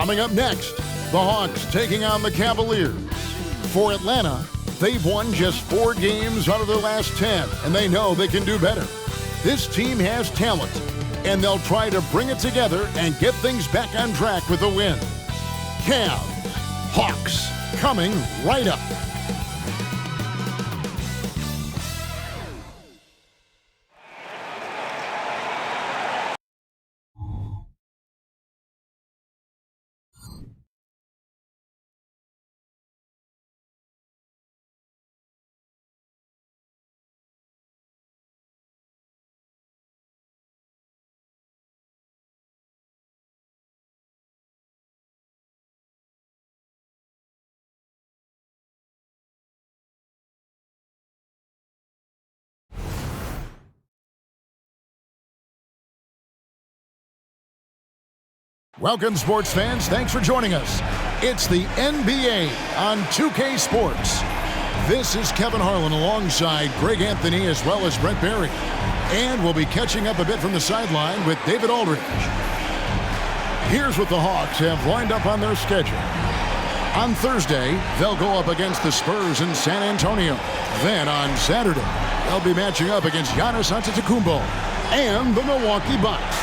Coming up next, the Hawks taking on the Cavaliers. For Atlanta, they've won just 4 games out of their last 10, and they know they can do better. This team has talent, and they'll try to bring it together and get things back on track with a win. Cavs, Hawks, coming right up. Welcome, sports fans. Thanks for joining us. It's the NBA on 2K Sports. This is Kevin Harlan alongside Greg Anthony as well as Brett Barry. And we'll be catching up a bit from the sideline with David Aldridge. Here's what the Hawks have lined up on their schedule. On Thursday, they'll go up against the Spurs in San Antonio. Then on Saturday, they'll be matching up against Giannis Antetokounmpo and the Milwaukee Bucks.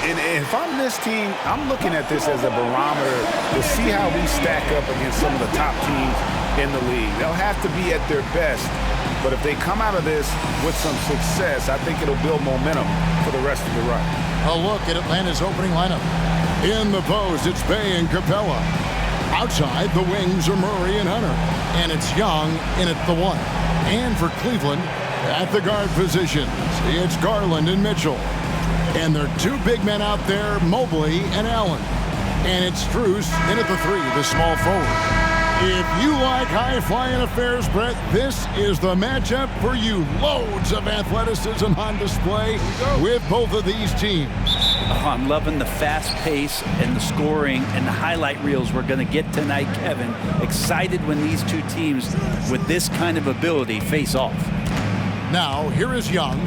And if I'm this team, I'm looking at this as a barometer to see how we stack up against some of the top teams in the league. They'll have to be at their best, but if they come out of this with some success, I think it'll build momentum for the rest of the run. A look at Atlanta's opening lineup. In the post, it's Bey and Capella. Outside, the wings are Murray and Hunter. And it's Young in at the 1. And for Cleveland, at the guard positions, it's Garland and Mitchell. And there are 2 big men out there, Mobley and Allen. And it's Strus in at the 3, the small forward. If you like high-flying affairs, Brett, this is the matchup for you. Loads of athleticism on display with both of these teams. Oh, I'm loving the fast pace and the scoring and the highlight reels we're going to get tonight, Kevin. Excited when these 2 teams with this kind of ability face off. Now, here is Young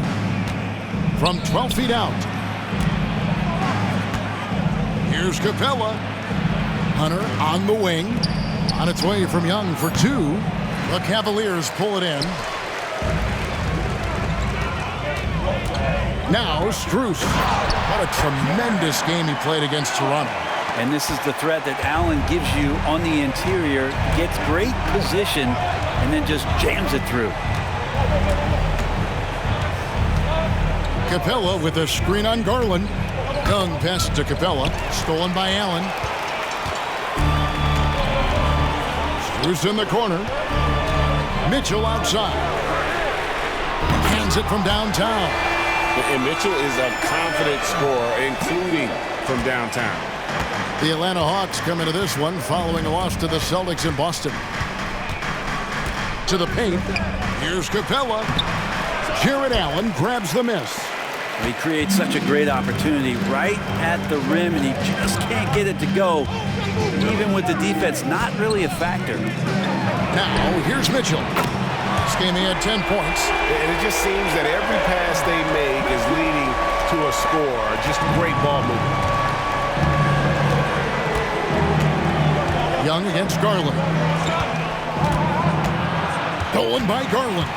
from 12 feet out. Here's Capella. Hunter on the wing. On its way from Young for 2. The Cavaliers pull it in. Now Strus. What a tremendous game he played against Toronto. And this is the threat that Allen gives you on the interior. Gets great position and then just jams it through. Capella with a screen on Garland. Young pass to Capella. Stolen by Allen. Strus in the corner. Mitchell outside. Hands it from downtown. And Mitchell is a confident scorer, including from downtown. The Atlanta Hawks come into this one following a loss to the Celtics in Boston. To the paint. Here's Capella. Jared Allen grabs the miss. He creates such a great opportunity right at the rim, and he just can't get it to go. Even with the defense, not really a factor. Now, here's Mitchell. This game he had 10 points. And it just seems that every pass they make is leading to a score. Just great ball movement. Young against Garland. Stolen by Garland.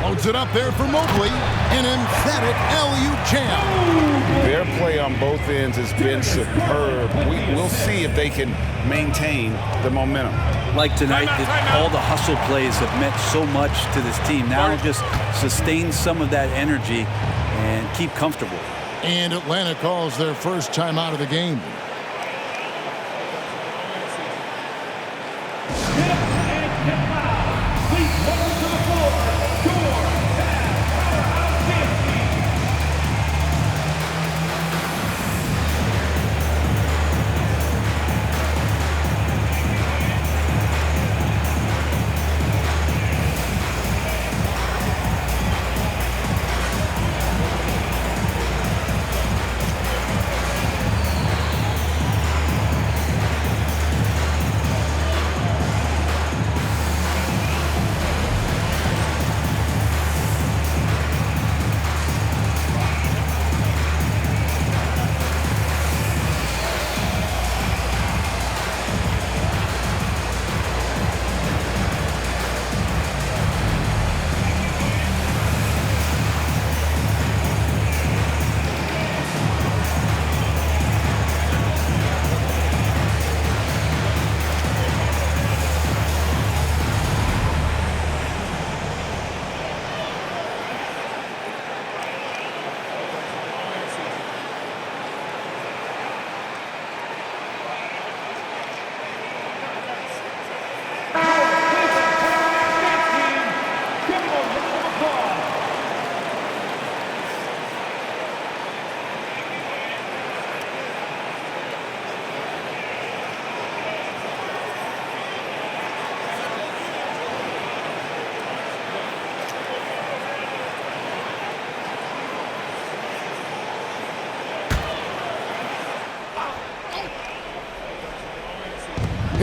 Loads it up there for Mobley. An emphatic alley-oop jam. Their play on both ends has been superb. We'll see if they can maintain the momentum. Like tonight, all the hustle plays have meant so much to this team. Now just sustain some of that energy and keep comfortable. And Atlanta calls their first time out of the game.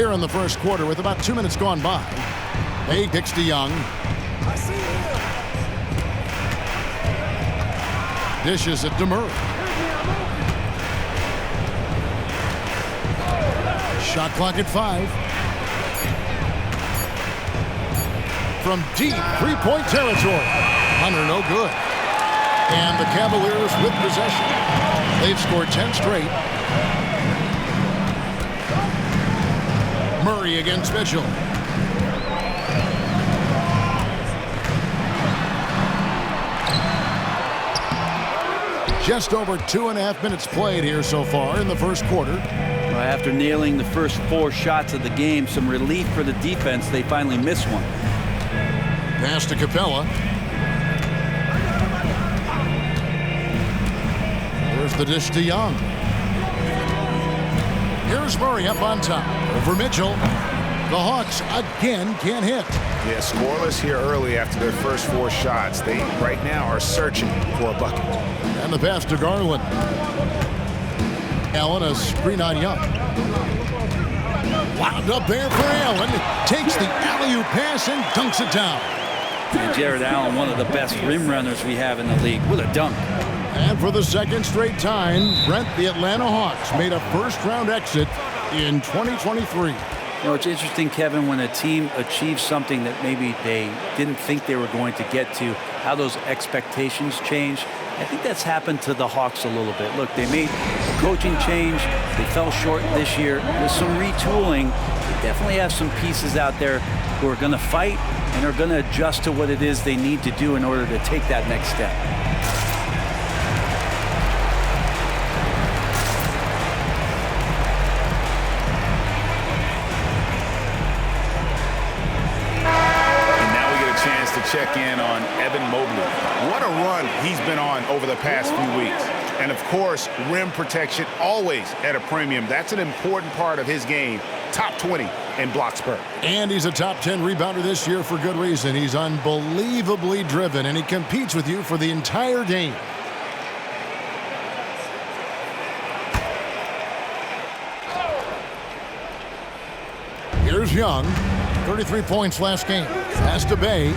Here in the first quarter with about 2 minutes gone by. Bay kicks to Young. Dishes it to Murray. Shot clock at 5. From deep three-point territory. Hunter no good. And the Cavaliers with possession. They've scored 10 straight. Murray against Mitchell. Just over 2.5 minutes played here so far in the first quarter. After nailing the first 4 shots of the game, some relief for the defense. They finally missed one. Pass to Capella. There's the dish to Young. Here's Murray up on top. Over Mitchell. The Hawks again can't hit. Yeah, scoreless here early after their first 4 shots. They right now are searching for a bucket. And the pass to Garland. Allen, a screen on Young. Wound up there for Allen. Takes the alley-oop pass and dunks it down. And Jared Allen, one of the best rim runners we have in the league, with a dunk. And for the second straight time, Brent, the Atlanta Hawks made a first-round exit in 2023. You know, it's interesting, Kevin, when a team achieves something that maybe they didn't think they were going to get to, how those expectations change. I think that's happened to the Hawks a little bit. Look, they made a coaching change. They fell short this year. With some retooling, they definitely have some pieces out there who are going to fight and are going to adjust to what it is they need to do in order to take that next step. Check in on Evan Mobley. What a run he's been on over the past few weeks. And of course, rim protection always at a premium. That's an important part of his game. Top 20 in blocks per. And he's a top 10 rebounder this year for good reason. He's unbelievably driven, and he competes with you for the entire game. Here's Young. 33 points last game. Pass to Bay.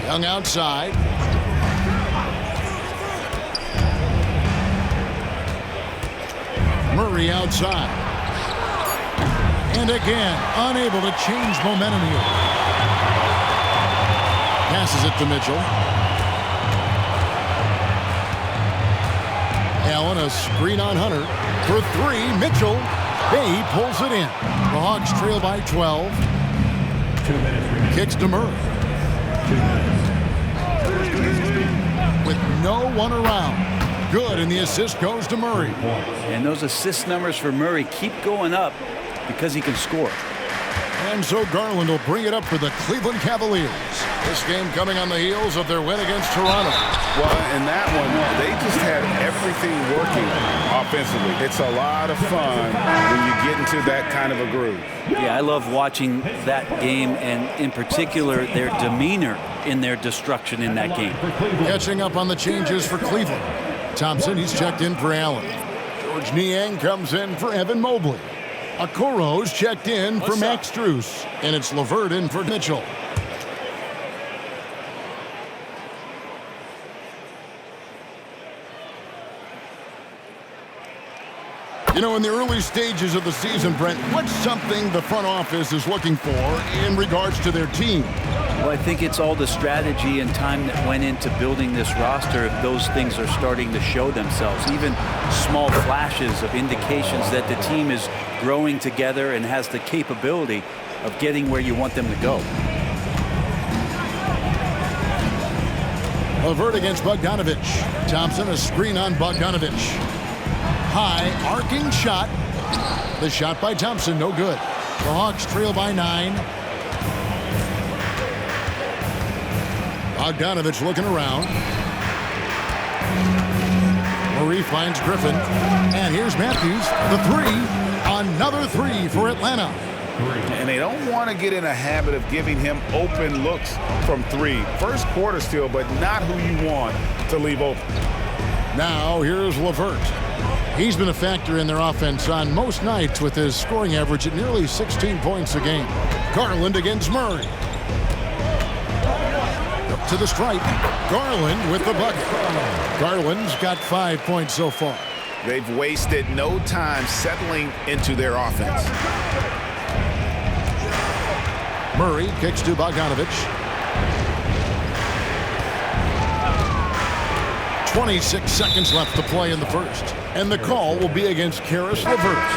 Young outside. Murray outside. And again, unable to change momentum here. Passes it to Mitchell. Allen, a screen on Hunter. For 3, Mitchell. Bay pulls it in. The Hawks trail by 12. 2 minutes. Kicks to Murray. 2 minutes. With no one around. Good, and the assist goes to Murray. And those assist numbers for Murray keep going up because he can score. And so Garland will bring it up for the Cleveland Cavaliers. This game coming on the heels of their win against Toronto. Well, in that one, they just had everything working offensively. It's a lot of fun when you get into that kind of a groove. Yeah, I love watching that game, and in particular, their demeanor in their destruction in that game. Catching up on the changes for Cleveland. Thompson, he's checked in for Allen. George Niang comes in for Evan Mobley. Okoro's checked in for Max Strus. And it's LeVert in for Mitchell. You know, in the early stages of the season, Brent, what's something the front office is looking for in regards to their team? Well, I think it's all the strategy and time that went into building this roster. If those things are starting to show themselves, even small flashes of indications that the team is growing together and has the capability of getting where you want them to go. LeVert against Bogdanovich. Thompson, a screen on Bogdanovich. High arcing shot. The shot by Thompson, no good. The Hawks trail by 9. Bogdanovich looking around. Murray finds Griffin. And here's Matthews, the 3. Another 3 for Atlanta. And they don't want to get in a habit of giving him open looks from 3. First quarter still, but not who you want to leave open. Now here's LeVert. He's been a factor in their offense on most nights with his scoring average at nearly 16 points a game. Garland against Murray. Up to the stripe. Garland with the bucket. Garland's got 5 points so far. They've wasted no time settling into their offense. Murray kicks to Bogdanovich. 26 seconds left to play in the first. And the call will be against Caris LeVert.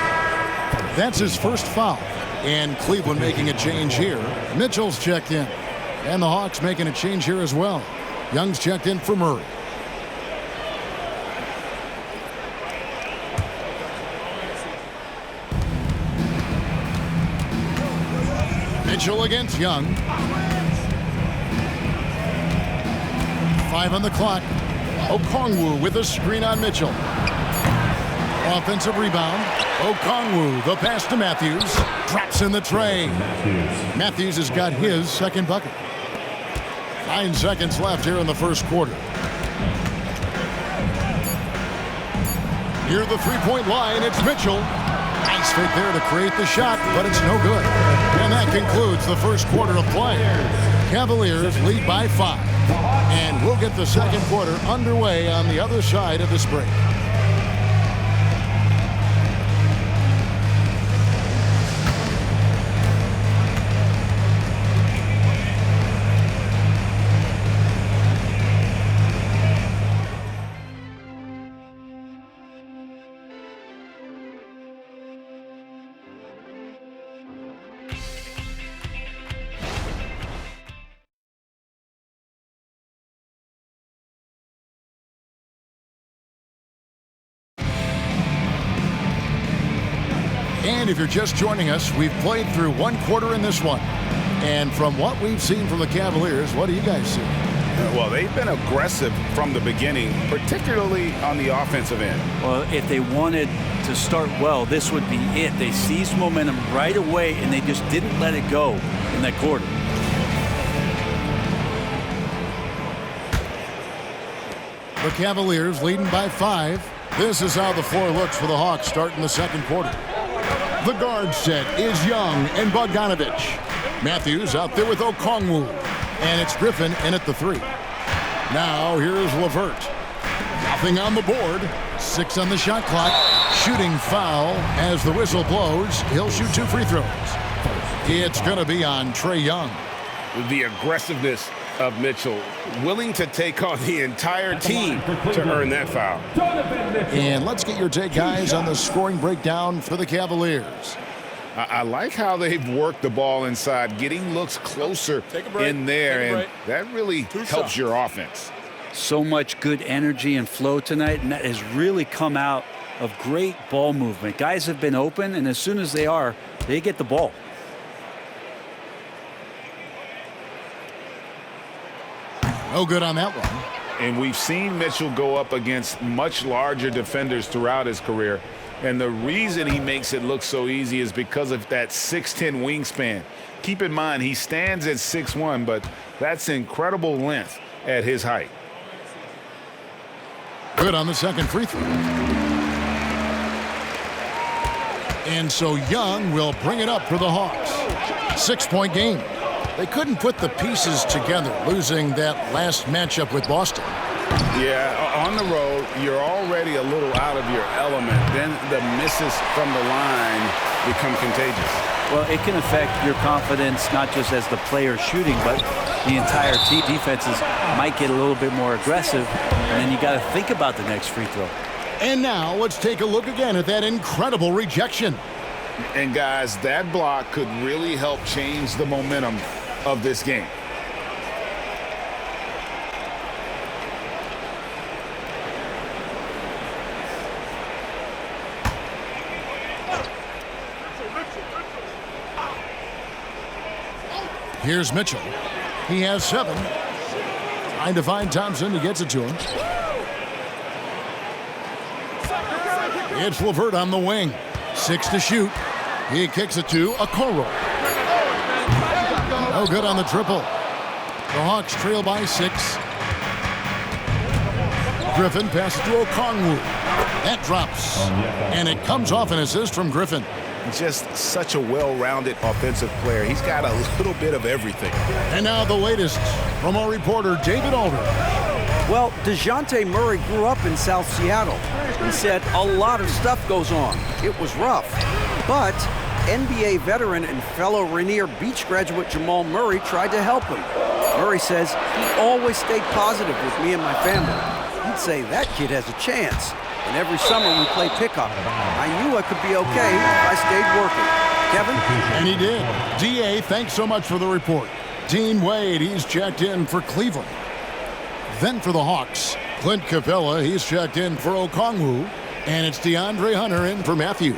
That's his first foul. And Cleveland making a change here. Mitchell's checked in. And the Hawks making a change here as well. Young's checked in for Murray. Mitchell against Young. 5 on the clock. Okongwu with a screen on Mitchell. Offensive rebound. Okongwu, the pass to Matthews. Drops in the tray. Matthews has got his second bucket. 9 seconds left here in the first quarter. Near the three-point line, it's Mitchell. Nice fake there to create the shot, but it's no good. And that concludes the first quarter of play. Cavaliers lead by 5. And we'll get the second quarter underway on the other side of this break. And if you're just joining us, we've played through one quarter in this one. And from what we've seen from the Cavaliers, what do you guys see? Well, they've been aggressive from the beginning, particularly on the offensive end. Well, if they wanted to start well, this would be it. They seized momentum right away, and they just didn't let it go in that quarter. The Cavaliers leading by 5. This is how the floor looks for the Hawks starting the second quarter. The guard set is Young and Bogdanovich. Matthews out there with Okongwu. And it's Griffin in at the 3. Now here's LeVert. Nothing on the board. 6 on the shot clock. Shooting foul as the whistle blows. He'll shoot 2 free throws. It's going to be on Trae Young. The aggressiveness of Mitchell, willing to take on the entire team to earn that foul. And let's get your take, guys, on the scoring breakdown for the Cavaliers. I like how they've worked the ball inside, getting looks closer in there, and that really helps your offense. So much good energy and flow tonight, and that has really come out of great ball movement. Guys have been open, and as soon as they are, they get the ball. No good on that one. And we've seen Mitchell go up against much larger defenders throughout his career. And the reason he makes it look so easy is because of that 6'10" wingspan. Keep in mind, he stands at 6'1", but that's incredible length at his height. Good on the second free throw. And so Young will bring it up for the Hawks. 6-point game. They couldn't put the pieces together, losing that last matchup with Boston. Yeah, on the road, you're already a little out of your element. Then the misses from the line become contagious. Well, it can affect your confidence, not just as the player shooting, but the entire team. Defenses might get a little bit more aggressive, and then you got to think about the next free throw. And now let's take a look again at that incredible rejection. And guys, that block could really help change the momentum of this game. Here's Mitchell. He has 7. Trying to find Thompson. He gets it to him. It's LeVert on the wing. 6 to shoot. He kicks it to Okoro. No good on the triple. The Hawks trail by 6. Griffin passes to Okongwu. That drops. And it comes off an assist from Griffin. Just such a well-rounded offensive player. He's got a little bit of everything. And now the latest from our reporter, David Alder. Well, DeJounte Murray grew up in South Seattle. He said a lot of stuff goes on. It was rough. But NBA veteran and fellow Rainier Beach graduate Jamal Murray tried to help him. Murray says he always stayed positive with me and my family. He'd say that kid has a chance. And every summer we play pickup. I knew I could be okay if I stayed working. Kevin? And he did. DA, thanks so much for the report. Dean Wade, he's checked in for Cleveland. Then for the Hawks, Clint Capella, he's checked in for Okongwu. And it's DeAndre Hunter in for Matthews.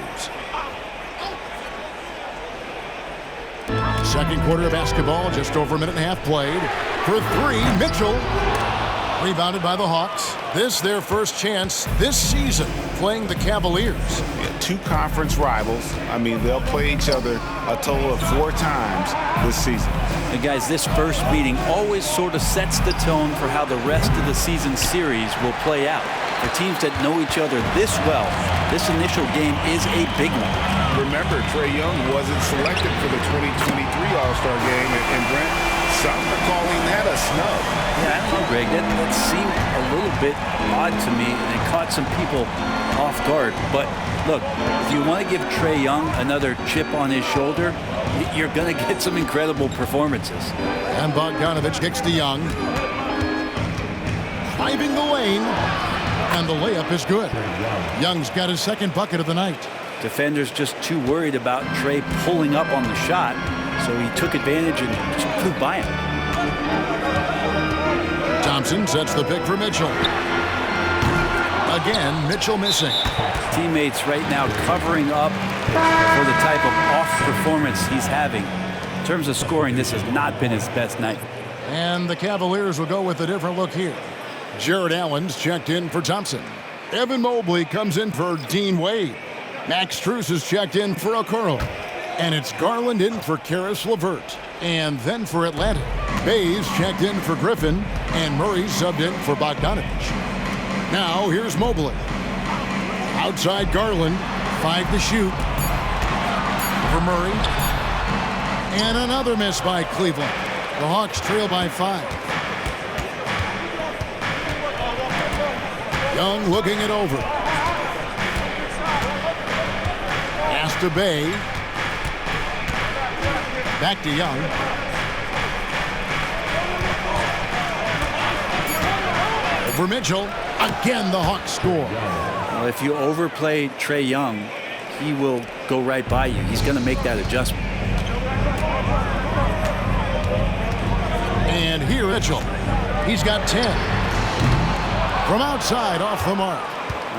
Second quarter of basketball, just over a minute and a half played. For three, Mitchell. Rebounded by the Hawks. This their first chance this season playing the Cavaliers. Yeah, two conference rivals. I mean, they'll play each other a total of 4 times this season. And guys, this first meeting always sort of sets the tone for how the rest of the season series will play out. For teams that know each other this well, this initial game is a big one. Remember, Trae Young wasn't selected for the 2023 All-Star game, and Brent, some are calling that a snub. Yeah, I don't know, Greg. That seemed a little bit odd to me, and it caught some people off guard. But look, if you want to give Trae Young another chip on his shoulder, you're going to get some incredible performances. And Bogdanovich kicks to Young. Driving the lane. And the layup is good. Young's got his second bucket of the night. Defenders just too worried about Trae pulling up on the shot, so he took advantage and just flew by him. Thompson sets the pick for Mitchell. Again, Mitchell missing. Teammates right now covering up for the type of off performance he's having. In terms of scoring, this has not been his best night. And the Cavaliers will go with a different look here. Jared Allen's checked in for Thompson. Evan Mobley comes in for Dean Wade. Max Strus is checked in for Okoro. And it's Garland in for Karis LeVert. And then for Atlanta, Bayes checked in for Griffin. And Murray subbed in for Bogdanovich. Now here's Mobley. Outside Garland, 5 to shoot. For Murray. And another miss by Cleveland. The Hawks trail by 5. Young looking it over. Pass to Bay. Back to Young. Over Mitchell. Again, the Hawks score. Well, if you overplay Trae Young, he will go right by you. He's going to make that adjustment. And here, Mitchell. He's got 10. From outside, off the mark.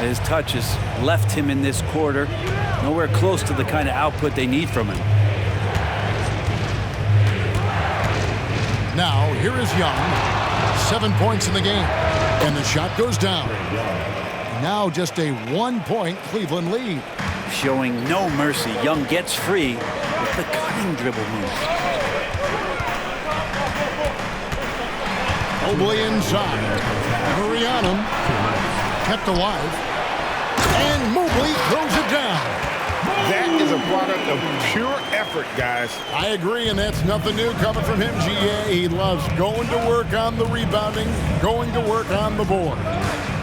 His touch has left him in this quarter. Nowhere close to the kind of output they need from him. Now, here is Young. 7 points in the game. And the shot goes down. Now just a 1-point Cleveland lead. Showing no mercy. Young gets free with the cutting dribble move. Mobley inside. Murray on him. Kept alive. And Mobley throws it down. That is a product of pure effort, guys. I agree, and that's nothing new coming from him, GA. He loves going to work on the rebounding, going to work on the board.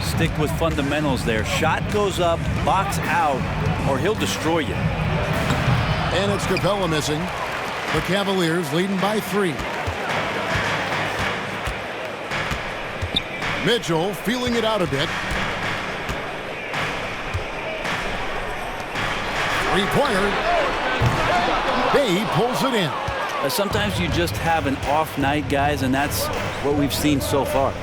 Stick with fundamentals there. Shot goes up, box out, or he'll destroy you. And it's Capella missing. The Cavaliers leading by 3. Mitchell feeling it out a bit. 3-pointer. Bay pulls it in. Sometimes you just have an off night, guys, and that's what we've seen so far.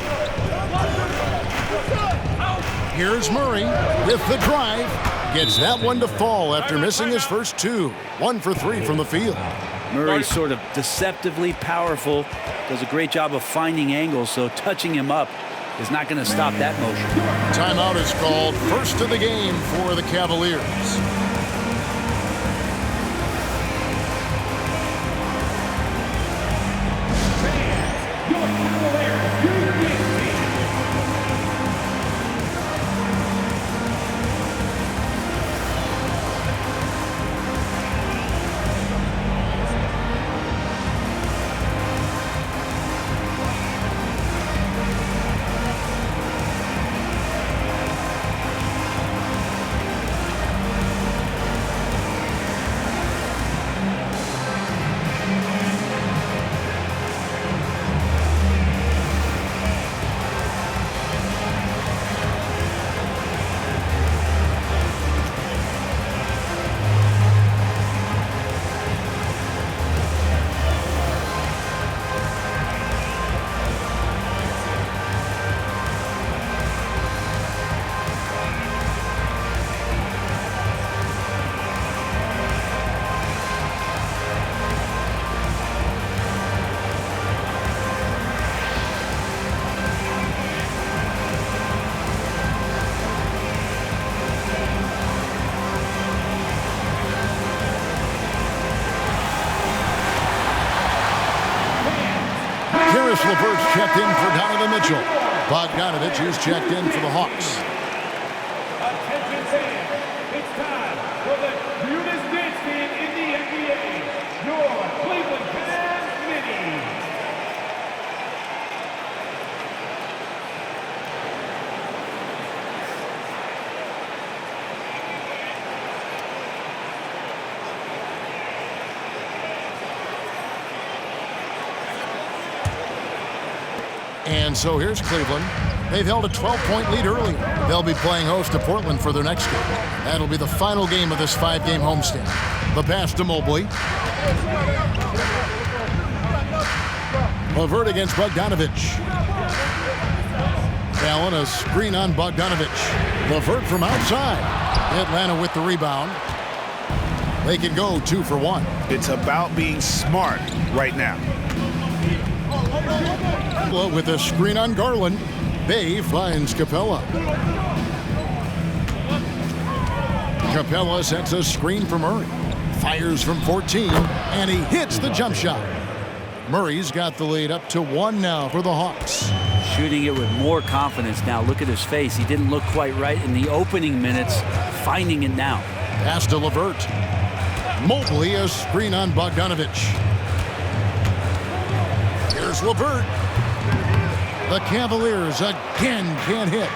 Here's Murray with the drive. Gets that one to fall after missing his first 2. 1 for 3 from the field. Murray's sort of deceptively powerful. Does a great job of finding angles, so touching him up is not going to stop that motion. Timeout is called. First of the game for the Cavaliers. LeVert's checked in for Donovan Mitchell. Bogdanovich is checked in for the Hawks. Attention fans, it's time for the cutest dance team in the NBA, your Cleveland Cavs Minis. And so here's Cleveland. They've held a 12-point lead early. They'll be playing host to Portland for their next game. That'll be the final game of this 5-game homestand. The pass to Mobley. LeVert against Bogdanovich. Allen, a screen on Bogdanovich. LeVert from outside. Atlanta with the rebound. They can go 2 for 1. It's about being smart right now. With a screen on Garland. Bay finds Capella. Capella sets a screen for Murray. Fires from 14, and he hits the jump shot. Murray's got the lead up to 1 now for the Hawks. Shooting it with more confidence now. Look at his face. He didn't look quite right in the opening minutes. Finding it now. Pass to LeVert. Mobley, a screen on Bogdanovich. Here's LeVert. The Cavaliers again can't hit.